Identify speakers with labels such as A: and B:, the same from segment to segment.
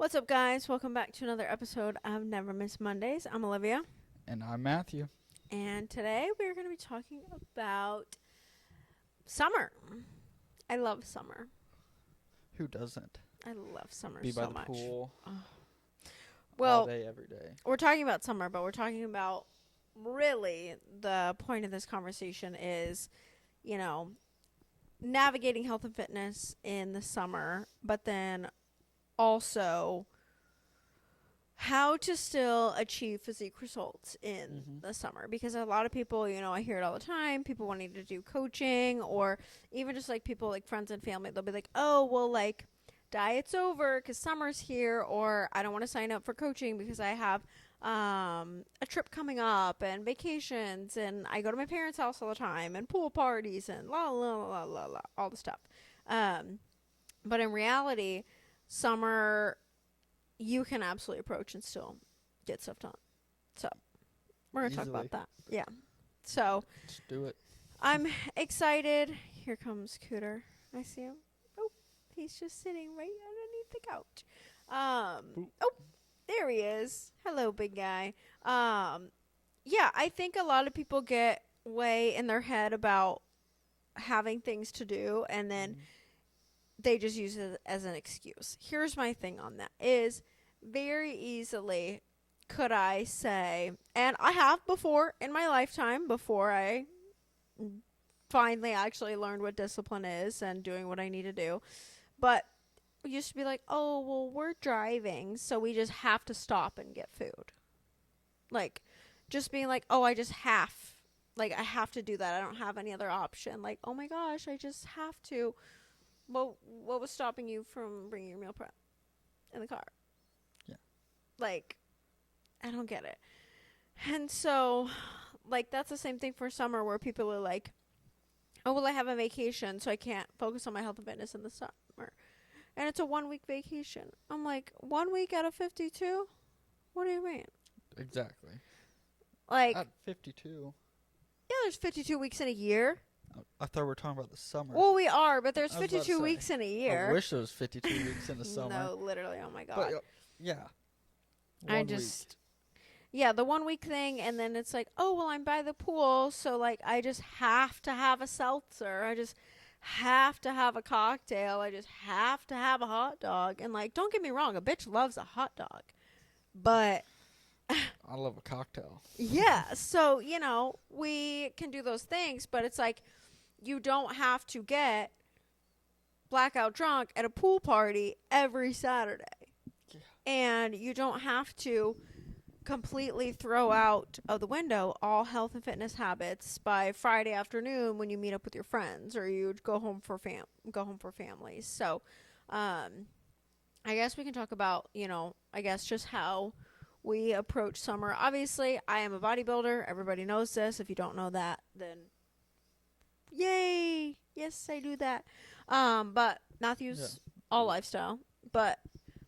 A: What's up, guys? Welcome back to another episode of Never Miss Mondays. I'm Olivia,
B: And I'm Matthew.
A: and today we're going to be talking about summer. I love summer.
B: Who doesn't?
A: I love summer
B: Be by
A: so
B: the
A: much.
B: pool all
A: Well,
B: day, every day.
A: we're talking about summer, but we're talking about really the point of this conversation is, you know, navigating health and fitness in the summer, but then also how to still achieve physique results in the summer, because a lot of people, I hear it all the time, people wanting to do coaching, or even just like people like friends and family, they'll be like, oh well, like diet's over because summer's here, or I don't want to sign up for coaching because I have a trip coming up and vacations and I go to my parents' house all the time and pool parties and la la la la la, all the stuff. But in reality, summer, you can absolutely approach and still get stuff done. So we're going to talk about that. Yeah. So
B: Just do it.
A: I'm excited. Here comes Cooter. I see him. Oh, he's just sitting right underneath the couch. Oh, there he is. Hello, big guy. Yeah, I think a lot of people get way in their head about having things to do, and then they just use it as an excuse. Here's my thing on that is very easily could I say, and I have before in my lifetime, before I finally actually learned what discipline is and doing what I need to do, but we used to be like, oh, well, we're driving, so we just have to stop and get food. Like, just being like, oh, I have to do that. I don't have any other option. Like, oh my gosh, I just have to. Well, what was stopping you from bringing your meal prep in the car?
B: Yeah.
A: Like, I don't get it. And so, like, that's the same thing for summer where people are like, oh, well, I have a vacation, so I can't focus on my health and fitness in the summer. And it's a 1 week vacation. I'm like, 1 week out of 52? What do you mean?
B: Exactly.
A: Like,
B: At 52.
A: yeah, there's 52 weeks in a year.
B: I thought we were talking about the summer.
A: Well, we are, but there's
B: I was about to
A: 52
B: say,
A: weeks in a year.
B: I wish there was 52 weeks in the summer.
A: No, literally, oh my God.
B: But, yeah.
A: I just, yeah, the 1 week thing, and then it's like, oh, well, I'm by the pool, so, like, I just have to have a seltzer. I just have to have a cocktail. I just have to have a hot dog. And, like, don't get me wrong, a bitch loves a hot dog. But
B: I love a cocktail.
A: yeah, so, we can do those things, but it's like you don't have to get blackout drunk at a pool party every Saturday.
B: Yeah.
A: And you don't have to completely throw out of the window all health and fitness habits by Friday afternoon when you meet up with your friends or you go home for families. So, I guess we can talk about, just how we approach summer. Obviously, I am a bodybuilder. Everybody knows this. If you don't know that, then yay. Yes, I do that. But Matthew's all lifestyle. But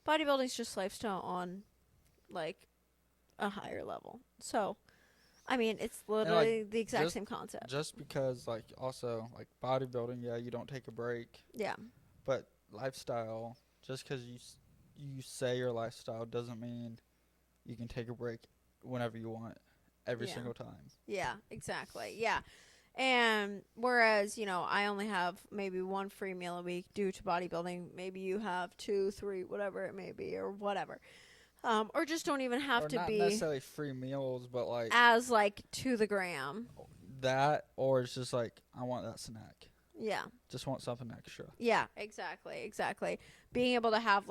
A: bodybuilding's just lifestyle on, like, a higher level. So, I mean, it's literally the exact same concept.
B: Just because, also, bodybuilding, yeah, you don't take a break.
A: Yeah.
B: But lifestyle, just because you say your lifestyle doesn't mean you can take a break whenever you want, every single time.
A: Yeah, exactly. Yeah. And whereas, I only have maybe one free meal a week due to bodybuilding, maybe you have 2, 3, whatever it may be, or whatever. Or just don't even have to be
B: not necessarily free meals, but
A: as to the gram.
B: That, or it's just I want that snack.
A: Yeah.
B: Just want something extra.
A: Yeah, exactly. Being able to have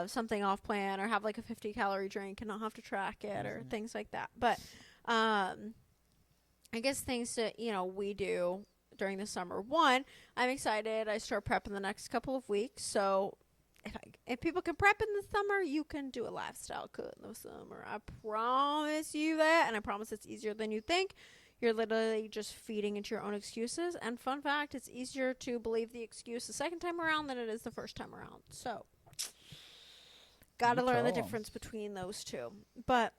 A: something off plan or have a 50-calorie drink and not have to track it or things like that. But I guess things that we do during the summer. One, I'm excited. I start prep in the next couple of weeks. So if people can prep in the summer, you can do a lifestyle cut in the summer. I promise you that, and I promise it's easier than you think. You're literally just feeding into your own excuses. And fun fact, it's easier to believe the excuse the second time around than it is the first time around. So, gotta learn the difference between those two. But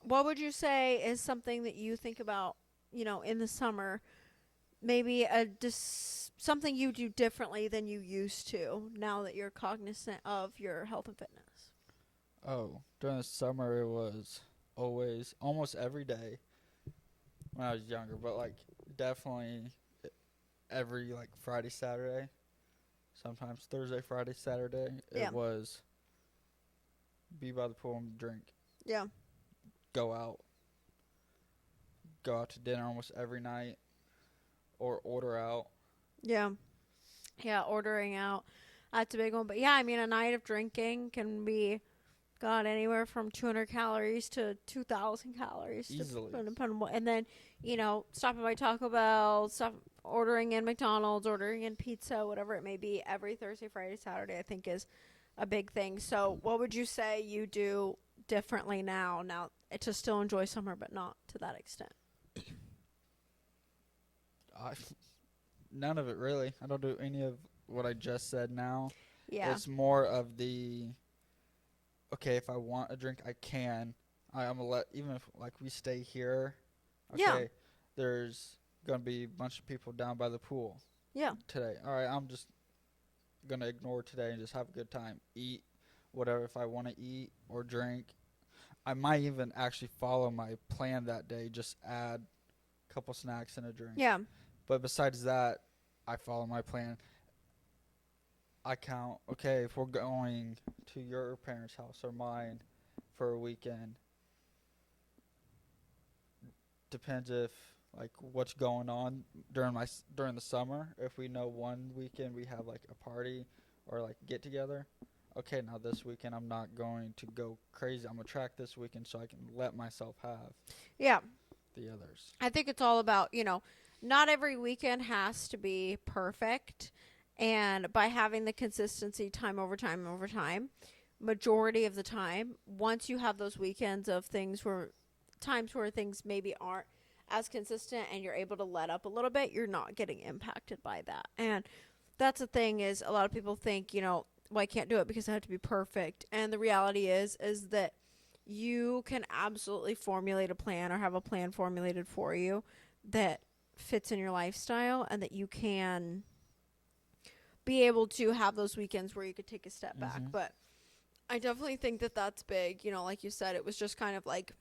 A: what would you say is something that you think about, in the summer maybe something you do differently than you used to now that you're cognizant of your health and fitness.
B: Oh, during the summer it was always almost every day when I was younger, but like definitely every like Friday, Saturday, sometimes Thursday, Friday, Saturday,
A: Yeah.
B: it was be by the pool and drink,
A: Yeah.
B: go out, go out to dinner almost every night, or order out.
A: Yeah. Yeah, ordering out. That's a big one. But yeah, I mean, a night of drinking can be, God, anywhere from 200 calories to 2,000 calories.
B: Easily.
A: Depending on what. And then, stopping by Taco Bell, ordering in McDonald's, ordering in pizza, whatever it may be, every Thursday, Friday, Saturday, I think is a big thing. So what would you say you do differently now to still enjoy summer, but not to that extent?
B: None of it really. I don't do any of what I just said now.
A: Yeah.
B: It's more of the, okay, if I want a drink, I can. I'm gonna let, even if like we stay here, okay,
A: Yeah.
B: there's gonna be a bunch of people down by the pool
A: Yeah.
B: today. All right, I'm just gonna ignore today and just have a good time. Eat whatever if I want to eat or drink. I might even actually follow my plan that day. Just add a couple snacks and a drink.
A: Yeah.
B: But besides that, I follow my plan. I count, okay, if we're going to your parents' house or mine for a weekend, depends if like what's going on during the summer. If we know one weekend we have like a party or like get together, okay, now this weekend I'm not going to go crazy. I'm gonna track this weekend so I can let myself have
A: Yeah.
B: the others.
A: I think it's all about, not every weekend has to be perfect. And by having the consistency time over time over time, majority of the time, once you have those weekends of times where things maybe aren't as consistent and you're able to let up a little bit, you're not getting impacted by that. And that's the thing is a lot of people think, well, I can't do it because I have to be perfect. And the reality is that you can absolutely formulate a plan or have a plan formulated for you that fits in your lifestyle and that you can be able to have those weekends where you could take a step back. But I definitely think that that's big. Like you said, it was just kind of like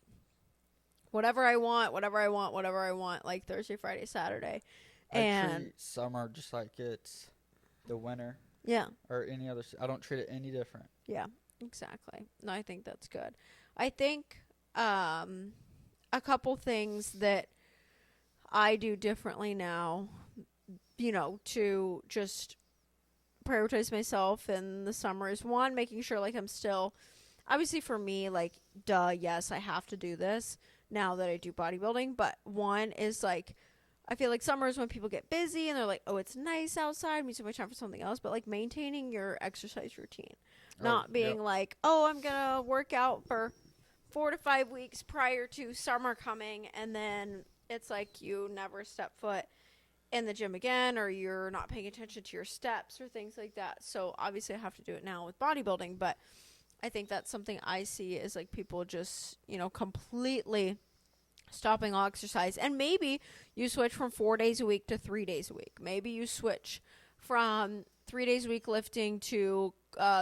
A: whatever I want, like Thursday, Friday, Saturday.
B: I treat summer just like it's the winter.
A: Yeah.
B: Or any other. I don't treat it any different.
A: Yeah, exactly. No, I think that's good. I think a couple things that I do differently now, to just prioritize myself in the summer is one, making sure like I'm still, obviously for me, like, yes, I have to do this now that I do bodybuilding. But one is like, I feel like summer is when people get busy and they're like, oh, it's nice outside, I'm using my time for something else. But like maintaining your exercise routine, not being like, oh, I'm going to work out for 4 to 5 weeks prior to summer coming. And then it's like you never step foot in the gym again, or you're not paying attention to your steps or things like that. So obviously I have to do it now with bodybuilding, but I think that's something I see is like people just, completely stopping all exercise. And maybe you switch from 4 days a week to 3 days a week. Maybe you switch from 3 days a week lifting to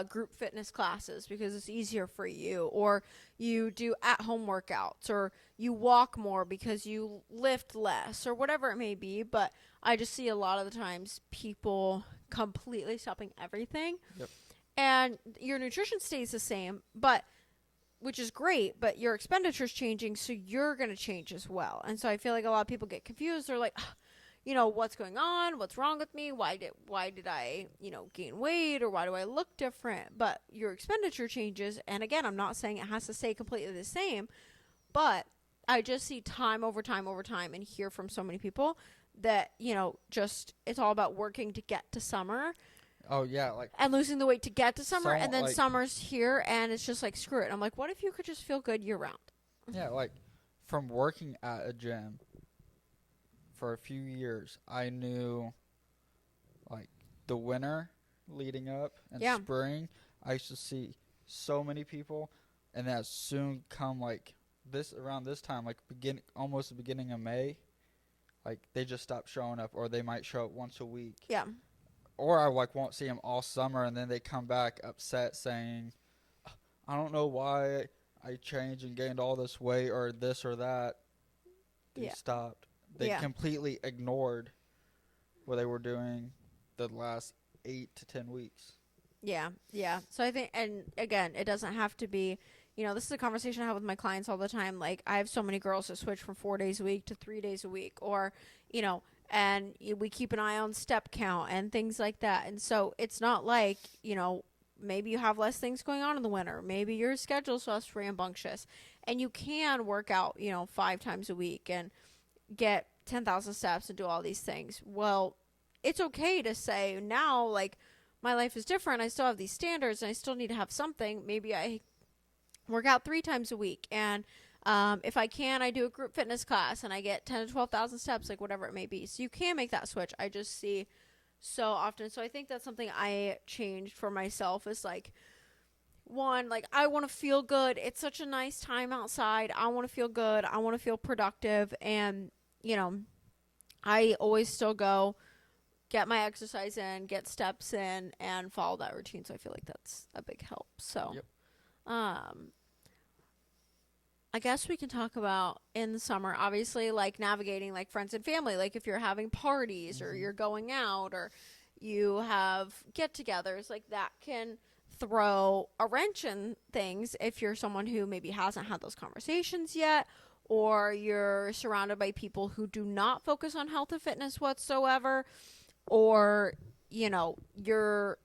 A: group fitness classes because it's easier for you, or you do at-home workouts, or you walk more because you lift less, or whatever it may be. But I just see a lot of the times people completely stopping everything.
B: Yep.
A: And your nutrition stays the same, which is great, but your expenditure's changing, so you're going to change as well. And so I feel like a lot of people get confused. They're like, what's going on? What's wrong with me? Why did I, gain weight, or why do I look different? But your expenditure changes. And again, I'm not saying it has to stay completely the same, but I just see time over time and hear from so many people that, just it's all about working to get to summer.
B: Oh, yeah, like...
A: And losing the weight to get to summer, and then summer's here, and it's just like, screw it. I'm like, what if you could just feel good year-round?
B: Yeah, like, from working at a gym for a few years, I knew, like, the winter leading up and spring, I used to see so many people, and that soon come, like, around this time, like, almost the beginning of May, like they just stop showing up, or they might show up once a week.
A: Yeah.
B: Or I like won't see them all summer, and then they come back upset saying, I don't know why I changed and gained all this weight or this or that. They
A: Yeah.
B: stopped. They
A: Yeah.
B: completely ignored what they were doing the last 8 to 10 weeks.
A: Yeah, yeah. So I think, and again, it doesn't have to be, this is a conversation I have with my clients all the time. Like, I have so many girls that switch from 4 days a week to 3 days a week, or, and we keep an eye on step count and things like that. And so it's not like, maybe you have less things going on in the winter. Maybe your schedule's less rambunctious, and you can work out, 5 times a week and get 10,000 steps and do all these things. Well, it's okay to say now, like, my life is different. I still have these standards and I still need to have something. Maybe I work out 3 times a week. And if I can, I do a group fitness class and I get 10 to 12,000 steps, like whatever it may be. So you can make that switch. I just see so often. So I think that's something I changed for myself is like, one, like I want to feel good. It's such a nice time outside. I want to feel good. I want to feel productive. And, I always still go get my exercise in, get steps in, and follow that routine. So I feel like that's a big help. So,
B: Yep.
A: I guess we can talk about in the summer, obviously, like navigating like friends and family. Like if you're having parties or you're going out or you have get-togethers, like that can throw a wrench in things if you're someone who maybe hasn't had those conversations yet, or you're surrounded by people who do not focus on health and fitness whatsoever, or, you're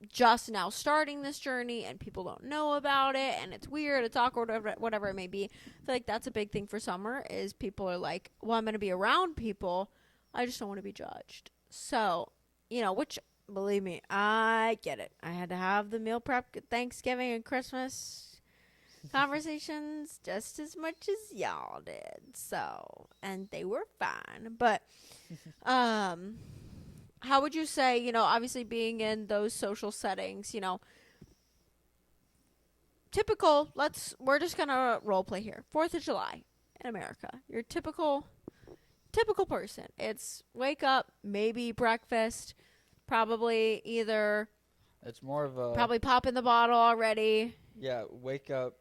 A: just now starting this journey and people don't know about it and it's weird, it's awkward, whatever it may be. I feel like that's a big thing for summer is people are like, well, I'm going to be around people. I just don't want to be judged. So, which, believe me, I get it. I had to have the meal prep Thanksgiving and Christmas conversations just as much as y'all did. So, and they were fine. But, how would you say, obviously being in those social settings, typical, we're just going to role play here. 4th of July in America. Your typical person. It's wake up, maybe breakfast, probably either.
B: It's more of a.
A: Probably pop in the bottle already.
B: Yeah, wake up,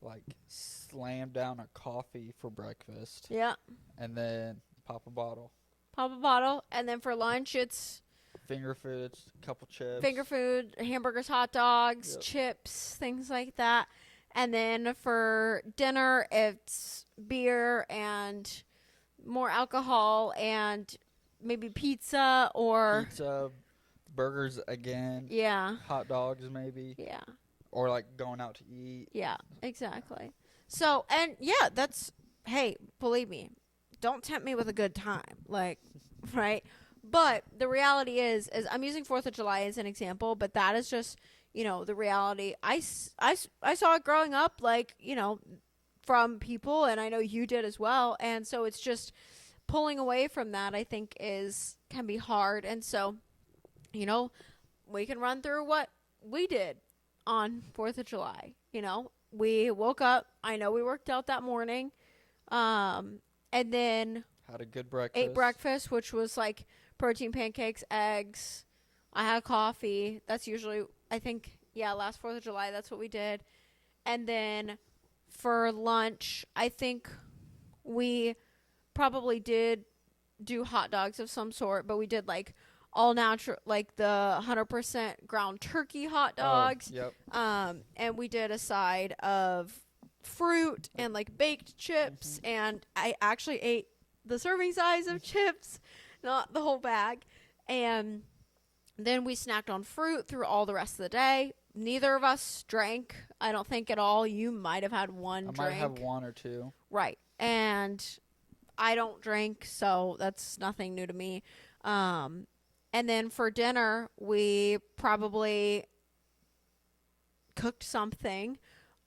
B: like slam down a coffee for breakfast.
A: Yeah.
B: And then pop a bottle.
A: Pop a bottle. And then for lunch, it's
B: finger foods, a couple chips.
A: Finger food, hamburgers, hot dogs,
B: Yep.
A: chips, things like that. And then for dinner, it's beer and more alcohol and maybe pizza or.
B: Pizza, burgers again.
A: Yeah.
B: Hot dogs maybe.
A: Yeah.
B: Or like going out to eat.
A: Yeah, exactly. So, and yeah, hey, believe me, don't tempt me with a good time. Like, right? But the reality is I'm using 4th of July as an example, but that is just, the reality. I saw it growing up, like, from people, and I know you did as well. And so it's just pulling away from that, I think, can be hard. And so, we can run through what we did on 4th of July. We woke up. I know we worked out that morning. And then
B: had a good breakfast.
A: ate breakfast, which was like protein pancakes, eggs. I had coffee. That's usually, I think, last 4th of July, that's what we did. And then for lunch, I think we probably did do hot dogs of some sort, but we did like all natural, like the 100% ground turkey hot dogs.
B: Yep.
A: And we did a side of fruit and like baked chips, and I actually ate the serving size of chips, not the whole bag. And then we snacked on fruit through all the rest of the day. Neither of us drank, I don't think, at all. You might have had one drink.
B: I might have one or two.
A: Right. And I don't drink, so that's nothing new to me. And then for dinner, we probably cooked something.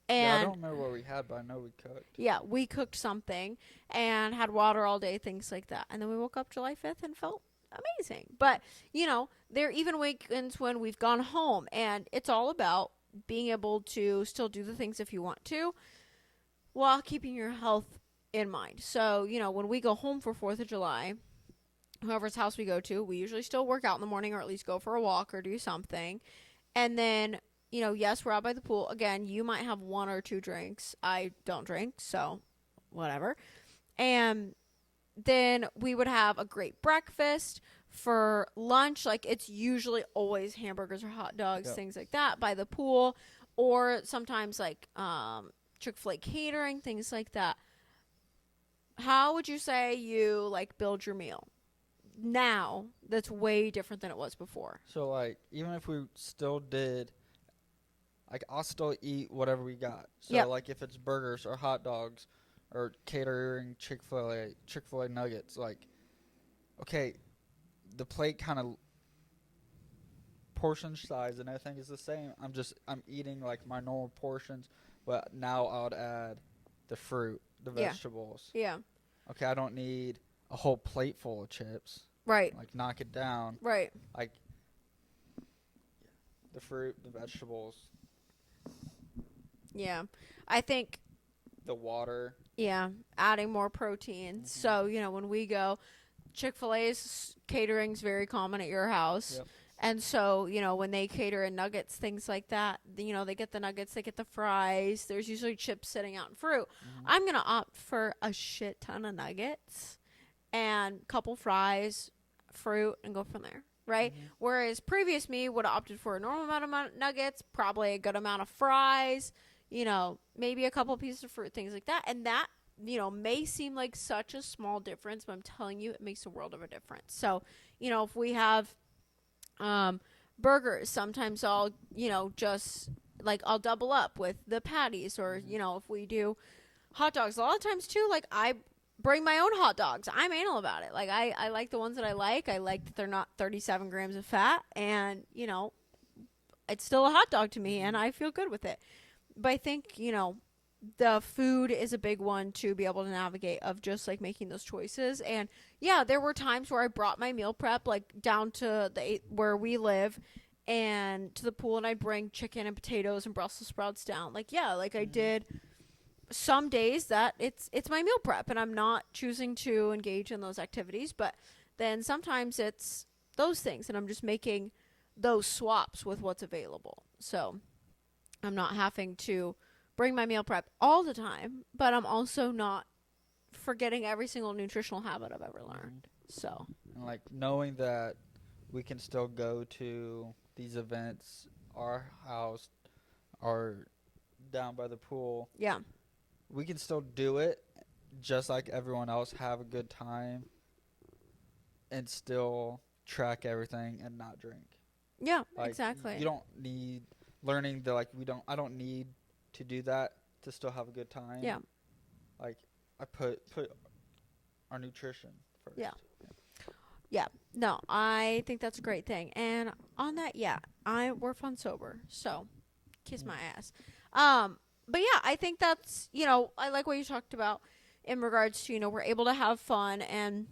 A: And
B: I don't remember what we had, but I know we cooked.
A: Yeah, we cooked something and had water all day, things like that. And then we woke up July 5th and felt amazing. But, there are even weekends when we've gone home, and it's all about being able to still do the things if you want to while keeping your health in mind. So, when we go home for 4th of July, whoever's house we go to, we usually still work out in the morning or at least go for a walk or do something. And then, yes, we're out by the pool. Again, you might have 1 or 2 drinks. I don't drink, so whatever. And then we would have a great breakfast. For lunch, like, it's usually always hamburgers or hot dogs, things like that by the pool, or sometimes like Chick-fil-A catering, things like that. How would you say you like build your meal now that's way different than it was before?
B: So like even if we still did, like I'll still eat whatever we got. So like if it's burgers or hot dogs or catering Chick-fil-A nuggets, like okay, the plate kind of portion size and everything is the same. I'm eating like my normal portions, but now I would add the fruit, the vegetables.
A: Yeah.
B: Okay, I don't need a whole plate full of chips.
A: Right.
B: Like knock it down.
A: Right.
B: Like the fruit, the vegetables.
A: Yeah. I think
B: the water.
A: Yeah, adding more protein. So, when we go, Chick-fil-A's catering's very common at your house.
B: Yep.
A: And so, when they cater in nuggets, things like that, they get the nuggets, they get the fries. There's usually chips sitting out in fruit.
B: Mm-hmm.
A: I'm going to opt for a shit ton of nuggets and a couple fries, fruit, and go from there, right?
B: Mm-hmm.
A: Whereas previous me would have opted for a normal amount of nuggets, probably a good amount of fries, maybe a couple pieces of fruit, things like that. And that, may seem like such a small difference, but I'm telling you, it makes a world of a difference. So, if we have burgers, sometimes I'll, just like I'll double up with the patties, or, if we do hot dogs, a lot of times too, like I bring my own hot dogs. I'm anal about it. Like I like the ones that I like. I like that they're not 37 grams of fat, and, it's still a hot dog to me, and I feel good with it. But I think, the food is a big one to be able to navigate, of just like making those choices. And yeah, there were times where I brought my meal prep like down to where we live and to the pool, and I'd bring chicken and potatoes and Brussels sprouts down. Like, yeah, like I did some days that it's my meal prep and I'm not choosing to engage in those activities, but then sometimes it's those things and I'm just making those swaps with what's available. So I'm not having to bring my meal prep all the time, but I'm also not forgetting every single nutritional habit I've ever learned. So,
B: and like knowing that we can still go to these events, our house, or down by the pool.
A: Yeah.
B: We can still do it just like everyone else, have a good time, and still track everything and not drink.
A: Yeah,
B: like,
A: exactly.
B: You don't need learning the I don't need to do that to still have a good time.
A: Yeah.
B: Like I put our nutrition first.
A: Yeah. Yeah. No, I think that's a great thing. And on that, yeah, we're fun sober. So kiss my ass. But yeah, I think that's, I like what you talked about in regards to, we're able to have fun. And,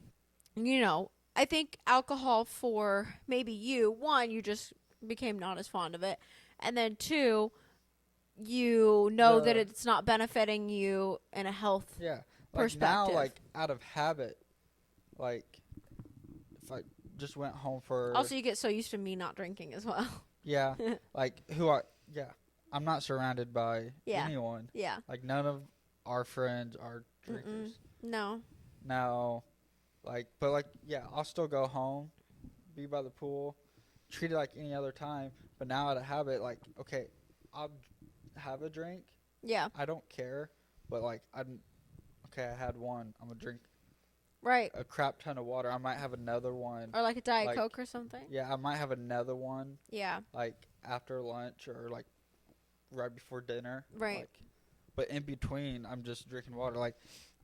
A: I think alcohol for maybe you, one, you just became not as fond of it. And then two, that it's not benefiting you in a health perspective.
B: Now, like, out of habit, like, if I just went home for...
A: Also, you get so used to me not drinking as well.
B: Yeah. Like, I'm not surrounded by anyone.
A: Yeah.
B: Like, none of our friends are drinkers.
A: No.
B: Now, I'll still go home, be by the pool, treat it like any other time. But now out of habit, like, okay, I'll have a drink.
A: Yeah.
B: I don't care. But, like, I had one. I'm going to drink a crap ton of water. I might have another one.
A: Or, like, a Diet Coke or something.
B: Yeah, I might have another one.
A: Yeah.
B: Like, after lunch or, like, right before dinner.
A: Right.
B: Like, but in between, I'm just drinking water. Like,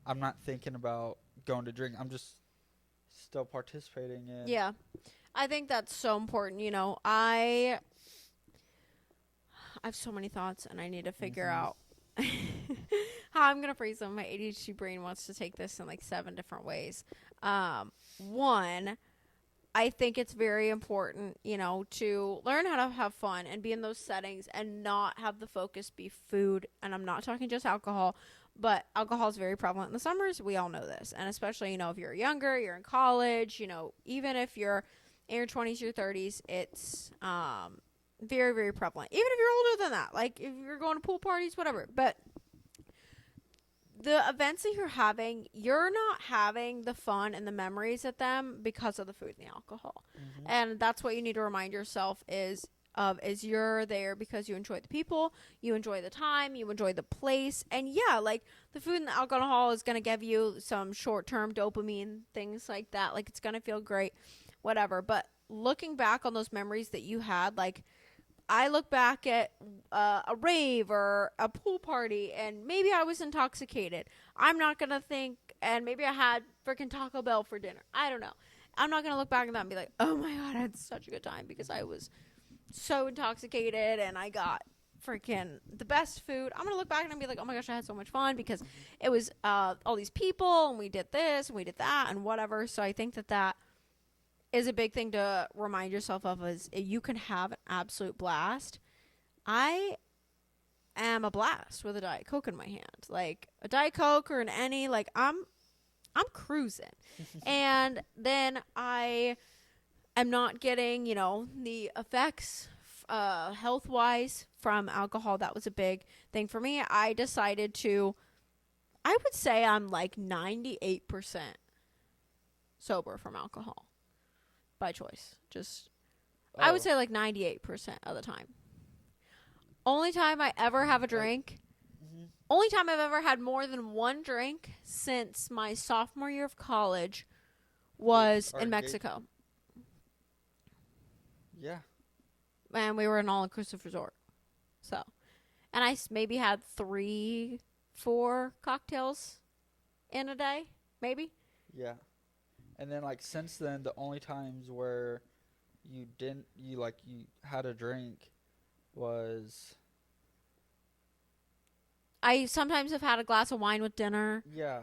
B: I'm not thinking about going to drink. I'm just still participating in.
A: Yeah. I think that's so important. I have so many thoughts, and I need to figure out how I'm going to phrase them. My ADHD brain wants to take this in like 7 different ways. One, I think it's very important, to learn how to have fun and be in those settings and not have the focus be food. And I'm not talking just alcohol, But alcohol is very prevalent in the summers. We all know this. And especially, if you're younger, you're in college, even if you're in your 20s, your 30s, it's very, very prevalent. Even if you're older than that, like if you're going to pool parties, whatever. But the events that you're not having the fun and the memories at them because of the food and the alcohol.
B: Mm-hmm.
A: And that's what you need to remind yourself is you're there because you enjoy the people, you enjoy the time, you enjoy the place. And yeah, like the food and the alcohol is going to give you some short-term dopamine, things like that. Like it's going to feel great, whatever. But looking back on those memories that you had, like I look back at a rave or a pool party and maybe I was intoxicated. I'm not going to think, and maybe I had freaking Taco Bell for dinner. I don't know. I'm not going to look back at that and be like, oh my God, I had such a good time because I was so intoxicated and I got freaking the best food. I'm going to look back and be like, oh my gosh, I had so much fun because it was all these people and we did this and we did that and whatever. So I think that is a big thing to remind yourself of is you can have an absolute blast. I am a blast with a Diet Coke in my hand. Like a Diet Coke or like I'm cruising. And then I am not getting, the effects health-wise from alcohol. That was a big thing for me. I decided I would say I'm like 98% sober from alcohol by choice. I would say like 98% of the time. Only time I ever have a drink, only time I've ever had more than one drink since my sophomore year of college was in Mexico.
B: Yeah.
A: And we were an all-inclusive resort. So, and I maybe had 3-4 cocktails in a day, maybe.
B: Yeah. And then, like, since then, the only times where you had a drink was...
A: I sometimes have had a glass of wine with dinner.
B: Yeah.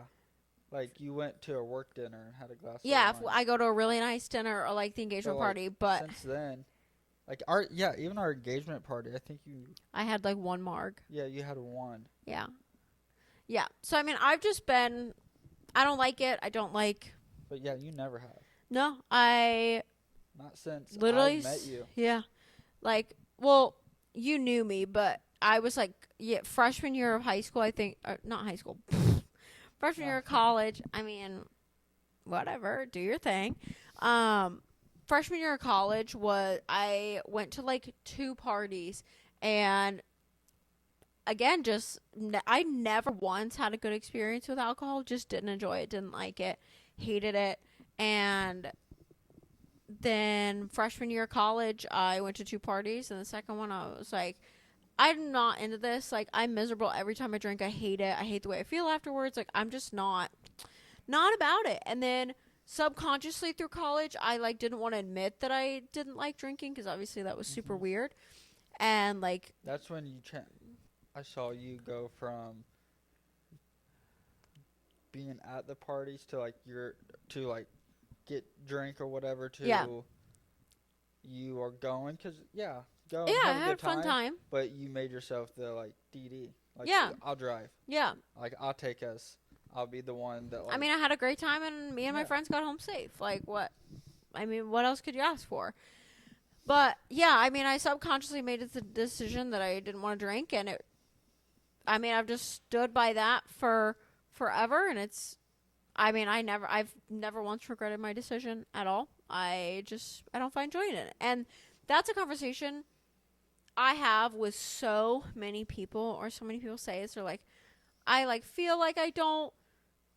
B: Like, you went to a work dinner and had a glass of wine.
A: Yeah, if I go to a really nice dinner or, like, the engagement party, but...
B: Since then, like, even our engagement party, I think
A: I had, like, one marg.
B: Yeah, you had one.
A: Yeah. Yeah. So, I mean, I've just been... I don't like it. I don't like...
B: But, yeah, you never have.
A: No,
B: Not since
A: literally
B: I met you.
A: Yeah. Like, well, you knew me, but I was, like, freshman year of high school, I think... not high school. Freshman year of college, I mean, whatever, do your thing. Freshman year of college I went to like 2 parties, and again, I never once had a good experience with alcohol. Just didn't enjoy it, didn't like it, hated it. And then freshman year of college, I went to 2 parties, and the second one I was like, I'm not into this. Like, I'm miserable every time I drink. I hate it. I hate the way I feel afterwards. Like, I'm just not about it. And then subconsciously through college, I, like, didn't want to admit that I didn't like drinking because obviously that was super weird. And, like...
B: That's when I saw you go from being at the parties to, like, get drink or whatever to you are going because, go
A: yeah, I
B: have
A: had a fun time.
B: But you made yourself the, like, DD. Like,
A: yeah.
B: I'll drive.
A: Yeah.
B: Like, I'll take us. I'll be the one that, like...
A: I mean, I had a great time, and me and my friends got home safe. Like, what? I mean, what else could you ask for? But, yeah, I mean, I subconsciously made the decision that I didn't want to drink, and I've just stood by that for forever, and I've never once regretted my decision at all. I don't find joy in it. And that's a conversation I have with so many people, or so many people say is they're like, I like feel like I don't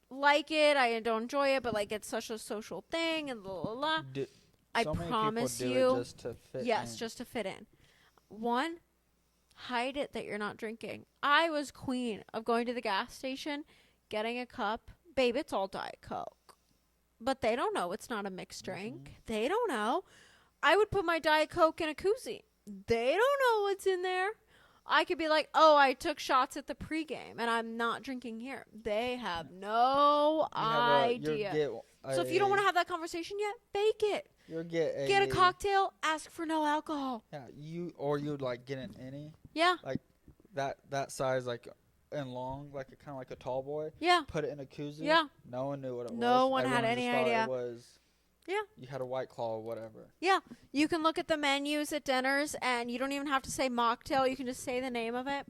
A: like it, I don't enjoy it, but like it's such a social thing and blah blah blah. I promise you,
B: just to fit
A: yes,
B: in.
A: just to fit in. One, hide it that you're not drinking. I was queen of going to the gas station, getting a cup. Babe, it's all Diet Coke. But they don't know it's not a mixed drink. They don't know. I would put my Diet Coke in a koozie. They don't know what's in there. I could be like, oh, I took shots at the pregame, and I'm not drinking here. They have no idea. So if you don't want to have that conversation yet, fake it. Get a cocktail, ask for no alcohol.
B: Yeah, you'd like get an any.
A: Yeah.
B: Like that size, like and long, like kind of like a tall boy.
A: Yeah.
B: Put it in a koozie.
A: Yeah.
B: No one knew what it was.
A: No one had
B: Everyone
A: any
B: just thought
A: idea.
B: It was.
A: Yeah.
B: You had a White Claw or whatever.
A: Yeah. You can look at the menus at dinners, and you don't even have to say mocktail. You can just say the name of it.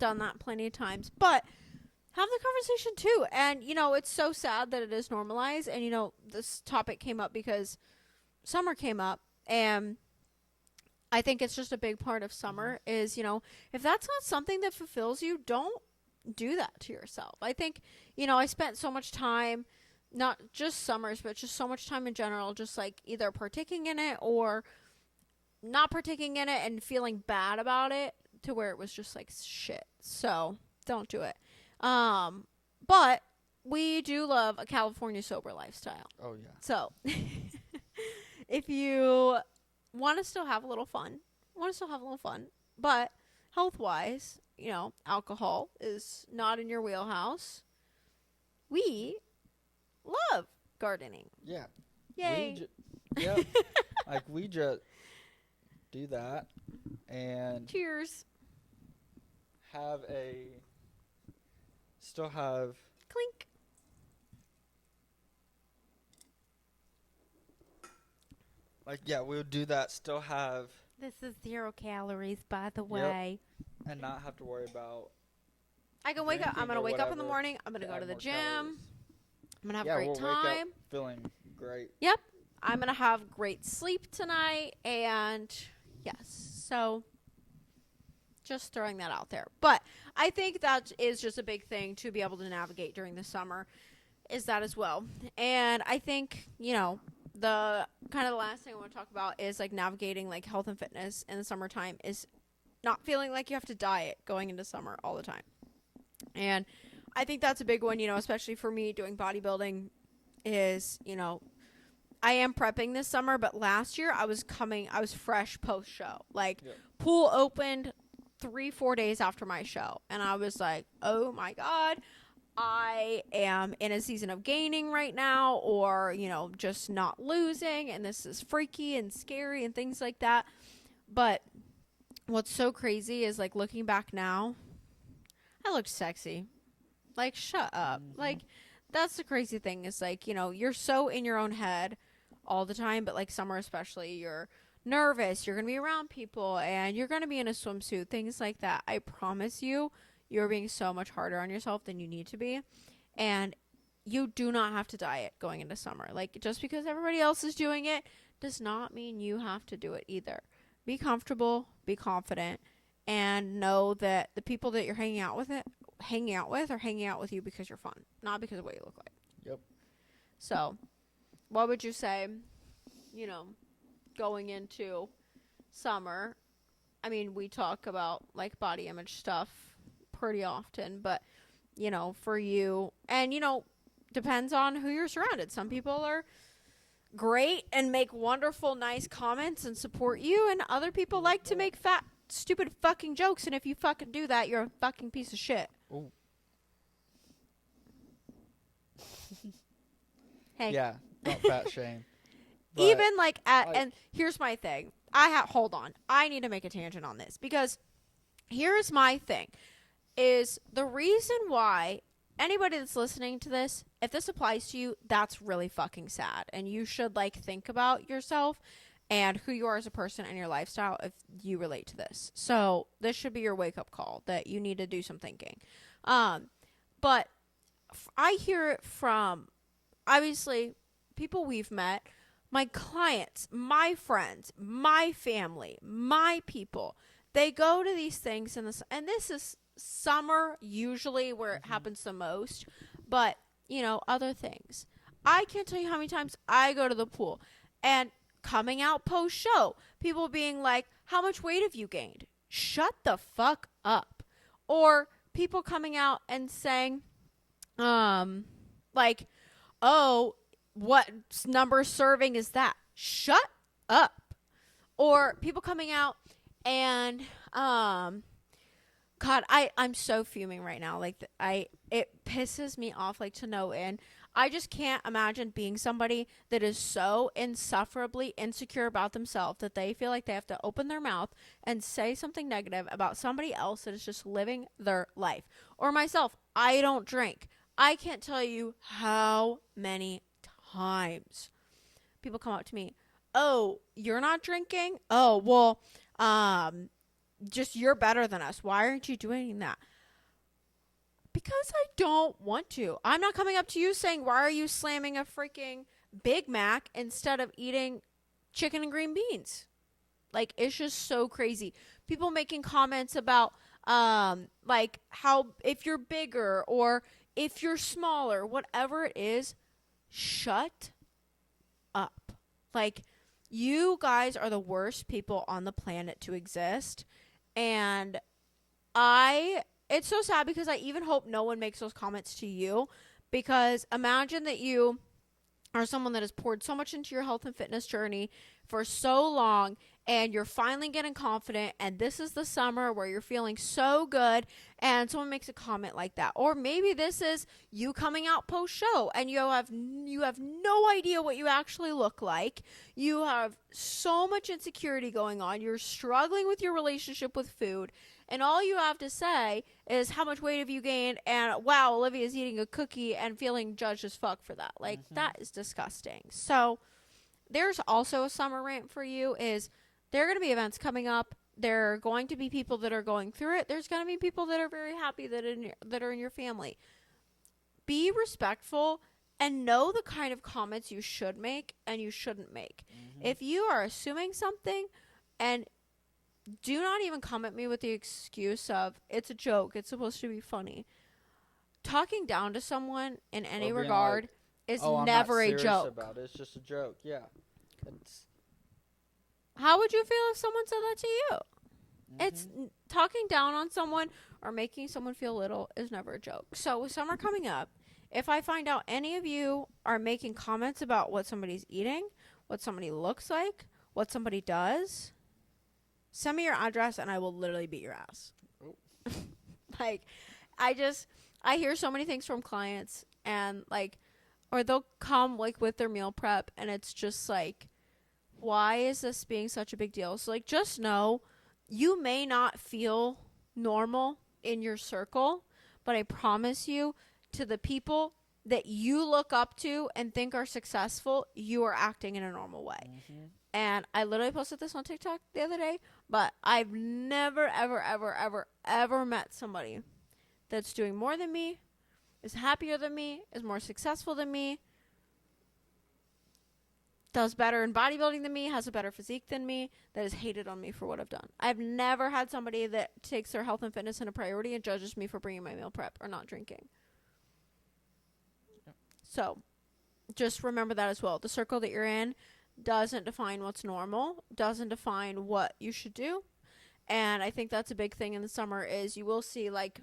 A: Done that plenty of times. But have the conversation too. And, it's so sad that it is normalized. And, this topic came up because summer came up. And I think it's just a big part of summer is, if that's not something that fulfills you, don't do that to yourself. I think, I spent so much time, not just summers, but just so much time in general, just like either partaking in it or not partaking in it and feeling bad about it to where it was just like shit. So don't do it. But we do love a California sober lifestyle.
B: Oh, yeah.
A: So if you want to still have a little fun, but health-wise, alcohol is not in your wheelhouse. We love gardening.
B: Yeah.
A: Yay.
B: Yep. Like, we just do that and
A: Cheers.
B: still have
A: Clink.
B: like, yeah, we would do that, still have,
A: This is 0 calories, by the way.
B: and not have to worry about
A: I can wake up. I'm
B: drinking
A: going to
B: or
A: wake up in the
B: whatever
A: morning. I'm going to go
B: add
A: to the
B: more
A: gym.
B: calories.
A: I'm going to have
B: Yeah,
A: a great
B: we'll wake
A: time.
B: up feeling great.
A: Yep. I'm going to have great sleep tonight. And yes, so just throwing that out there. But I think that is just a big thing to be able to navigate during the summer is that as well. And I think, the kind of the last thing I want to talk about is like navigating like health and fitness in the summertime is not feeling like you have to diet going into summer all the time. And I think that's a big one, especially for me doing bodybuilding is, I am prepping this summer, but last year I was fresh post show. Like pool opened 3-4 days after my show. And I was like, oh my God, I am in a season of gaining right now or, just not losing. And this is freaky and scary and things like that. But what's so crazy is like looking back now, I looked sexy. Like, shut up.
B: Mm-hmm.
A: Like, that's the crazy thing is like, you're so in your own head all the time. But like summer especially, you're nervous. You're going to be around people and you're going to be in a swimsuit, things like that. I promise you, you're being so much harder on yourself than you need to be. And you do not have to diet going into summer. Like, just because everybody else is doing it does not mean you have to do it either. Be comfortable, be confident, and know that the people that you're hanging out with are hanging out with you because you're fun, not because of what you look like.
B: Yep.
A: So, what would you say, going into summer? I mean, we talk about like body image stuff pretty often, but for you, and depends on who you're surrounded. Some people are great and make wonderful, nice comments and support you, and other people like to make fat, stupid fucking jokes, and if you fucking do that, you're a fucking piece of shit.
B: Ooh.
A: Hey.
B: Yeah, don't fat shame. But
A: Even like and here's my thing. Hold on. I need to make a tangent on this because here's my thing is the reason why anybody that's listening to this, if this applies to you, that's really fucking sad. And you should like think about yourself and who you are as a person and your lifestyle if you relate to this. So this should be your wake up call that you need to do some thinking. But I hear it from obviously people we've met, my clients, my friends, my family, my people. They go to these things and this is summer usually where it happens the most, but other things. I can't tell you how many times I go to the pool and coming out post show, people being like, how much weight have you gained? Shut the fuck up. Or people coming out and saying, like, oh, what number serving is that? Shut up. Or people coming out and, God, I'm so fuming right now. Like, it pisses me off, like, to no end. I just can't imagine being somebody that is so insufferably insecure about themselves that they feel like they have to open their mouth and say something negative about somebody else that is just living their life. Or myself, I don't drink. I can't tell you how many times people come up to me, "Oh, you're not drinking? Oh, well, just you're better than us. Why aren't you doing that?" Because I don't want to. I'm not coming up to you saying, "Why are you slamming a freaking Big Mac instead of eating chicken and green beans?" Like, it's just so crazy. People making comments about like how if you're bigger or if you're smaller, whatever it is, shut up. Like, you guys are the worst people on the planet to exist. And it's so sad because I even hope no one makes those comments to you, because imagine that you are someone that has poured so much into your health and fitness journey for so long, and you're finally getting confident, and this is the summer where you're feeling so good, and someone makes a comment like that. Or maybe this is you coming out post show and you have no idea what you actually look like. You have so much insecurity going on. You're struggling with your relationship with food. And all you have to say is, "How much weight have you gained?" And, "Wow, Olivia's eating a cookie," and feeling judged as fuck for that. Like, that is disgusting. So there's also a summer rant for you is there are going to be events coming up. There are going to be people that are going through it. There's going to be people that are very happy that are in your family. Be respectful and know the kind of comments you should make and you shouldn't make. If you are assuming something, and do not even come at me with the excuse of, "It's a joke, it's supposed to be funny." Talking down to someone in any
B: Or being
A: regard
B: like,
A: is
B: "Oh, I'm
A: never
B: not
A: a
B: serious
A: joke.
B: about it. It's just a joke." Yeah. It's,
A: How would you feel if someone said that to you? It's talking down on someone or making someone feel little is never a joke. So with summer coming up, if I find out any of you are making comments about what somebody's eating, what somebody looks like, what somebody does, send me your address and I will literally beat your ass.
B: Oh.
A: Like, I hear so many things from clients, and like, or they'll come like with their meal prep, and it's just like, why is this being such a big deal? So like, just know you may not feel normal in your circle, but I promise you, to the people that you look up to and think are successful, you are acting in a normal way. And I literally posted this on TikTok the other day, but I've never, ever, ever, ever, ever met somebody that's doing more than me, is happier than me, is more successful than me, does better in bodybuilding than me, has a better physique than me, that is hated on me for what I've done. I've never had somebody that takes their health and fitness in a priority and judges me for bringing my meal prep or not drinking.
B: Yep.
A: So just remember that as well. The circle that you're in doesn't define what's normal, doesn't define what you should do. And I think that's a big thing in the summer is you will see like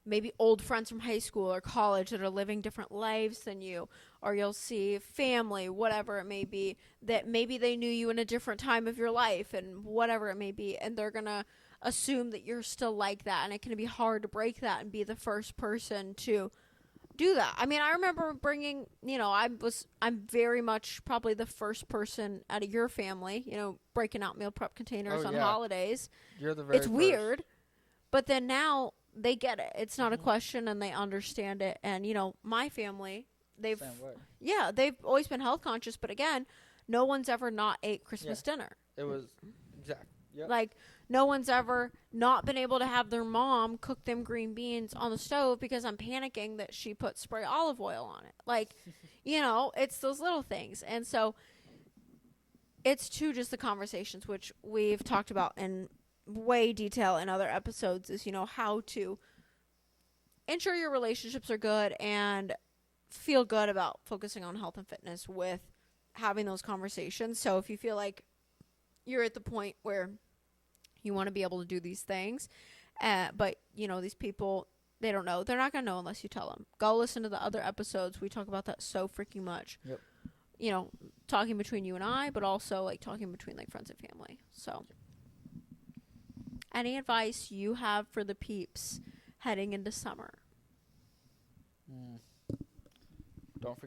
A: maybe old friends from high school or college that are living different lives than you, or you'll see family, whatever it may be, that maybe they knew you in a different time of your life and whatever it may be, and they're gonna assume that you're still like that, and it can be hard to break that and be the first person to do that. I mean, I remember bringing, I'm very much probably the first person out of your family, breaking out meal prep containers on holidays.
B: You're the very
A: It's
B: first.
A: weird, but then now they get it. It's not a question, and they understand it. And my family, they've always been health conscious, but again, no one's ever not ate Christmas dinner.
B: It was exact. Yep.
A: Like, no one's ever not been able to have their mom cook them green beans on the stove because I'm panicking that she put spray olive oil on it. Like, it's those little things. And so it's just the conversations, which we've talked about in way detail in other episodes, is, how to ensure your relationships are good and feel good about focusing on health and fitness with having those conversations. So if you feel like you're at the point where you want to be able to do these things, but these people, they don't know. They're not going to know unless you tell them. Go listen to the other episodes. We talk about that so freaking much.
B: Yep.
A: Talking between you and I, but also like talking between like friends and family. So any advice you have for the peeps heading into summer?
B: don't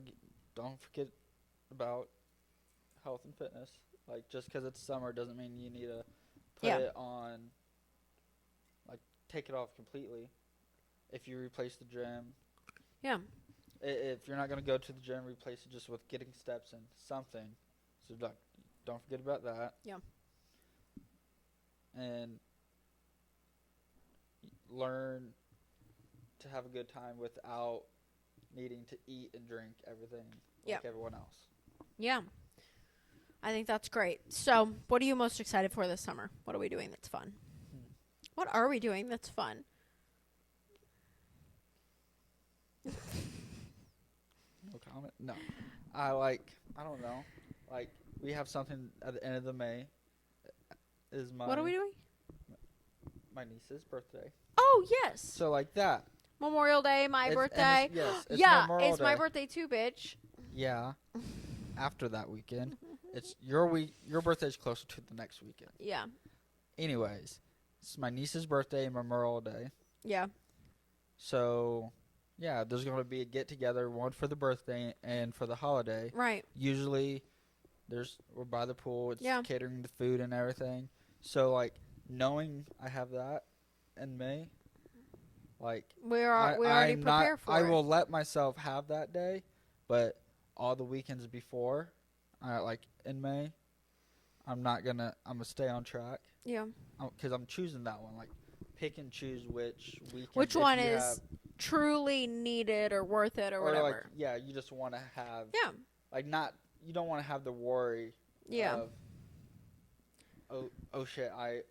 B: forget about health and fitness. Like, just because it's summer doesn't mean you need to put
A: Yeah.
B: it on, like, take it off completely. If you replace the gym,
A: Yeah.
B: if you're not going to go to the gym, replace it just with getting steps in something. So, like, don't forget about that.
A: Yeah.
B: And learn to have a good time without needing to eat and drink everything like
A: Yep.
B: everyone else.
A: Yeah. I think that's great. So, what are you most excited for this summer? What are we doing that's fun? What are we doing that's fun?
B: No comment. No, I don't know. Like, we have something at the end of the May. Is
A: What are we doing?
B: my niece's birthday?
A: Oh, yes.
B: So like that.
A: Memorial Day, my
B: It's- and
A: birthday.
B: it's
A: Yeah,
B: Memorial
A: it's my
B: Day.
A: birthday too, bitch.
B: Yeah. After that weekend, it's your week. Your birthday's closer to the next weekend.
A: Yeah.
B: Anyways, it's my niece's birthday and Memorial Day.
A: Yeah.
B: So, yeah, there's going to be a get together, one for the birthday and for the holiday.
A: Right.
B: Usually, we're by the pool. It's
A: Yeah.
B: catering the food and everything. So, like, knowing I have that in May, like,
A: We already
B: I'm
A: prepare
B: not,
A: for
B: I
A: it.
B: will let myself have that day, but all the weekends before, like in May, I'm gonna stay on track.
A: Yeah.
B: Because I'm choosing that one. Like, pick and choose which weekend.
A: Which
B: if
A: one
B: you
A: is
B: have-
A: truly needed or worth it or whatever.
B: like, yeah, you just want to have,
A: Yeah.
B: like, you don't want to have the worry
A: Yeah.
B: of, oh shit, I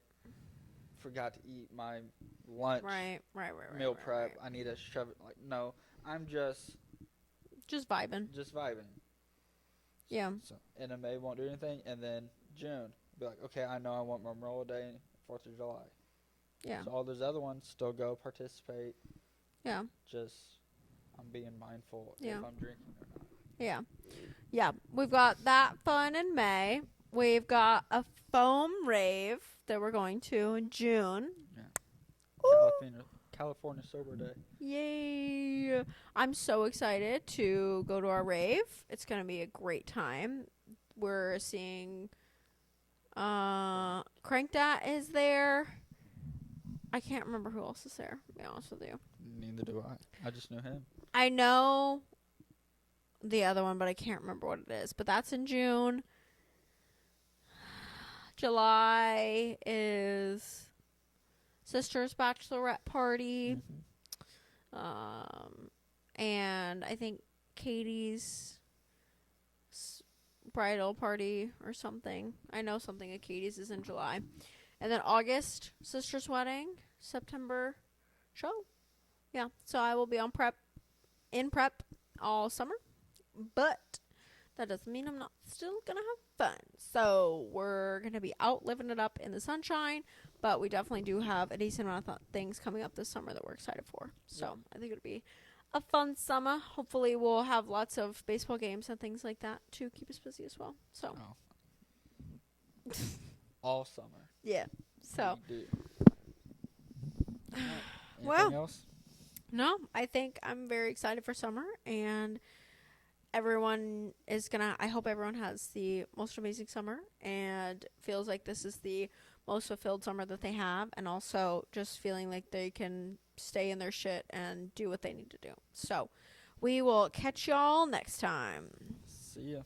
B: forgot to eat my lunch
A: Right.
B: meal
A: right,
B: prep.
A: right.
B: I need to shove it. Like, no, I'm just
A: Just vibing.
B: vibing.
A: Yeah.
B: So NMA won't do anything, and then June be like, okay, I know I want Memorial Day and 4th of July.
A: Yeah.
B: So all those other ones still go participate.
A: Yeah.
B: Just I'm being mindful
A: Yeah.
B: if I'm drinking or not.
A: Yeah. Yeah. We've got that fun in May. We've got a foam rave that we're going to in June.
B: California Sober Day.
A: Yay! I'm so excited to go to our rave. It's going to be a great time. We're seeing Crankdat is there. I can't remember who else is there, to be honest with you.
B: Neither do I. I just knew him.
A: I know the other one, but I can't remember what it is. But that's in June. July is Sister's Bachelorette Party. And I think Katie's bridal party or something. I know something at Katie's is in July. And then August, Sister's wedding. September, show. Yeah, so I will be on prep all summer. But that doesn't mean I'm not still going to have fun. So we're going to be out living it up in the sunshine. But we definitely do have a decent amount of things coming up this summer that we're excited for. So I think it'll be a fun summer. Hopefully we'll have lots of baseball games and things like that to keep us busy as well. So
B: all summer.
A: yeah. So
B: We do.
A: Well,
B: Anything else?
A: no, I think I'm very excited for summer, and everyone is gonna. I hope everyone has the most amazing summer and feels like this is the most fulfilled summer that they have, and also just feeling like they can stay in their shit and do what they need to do. So we will catch y'all next time.
B: See ya.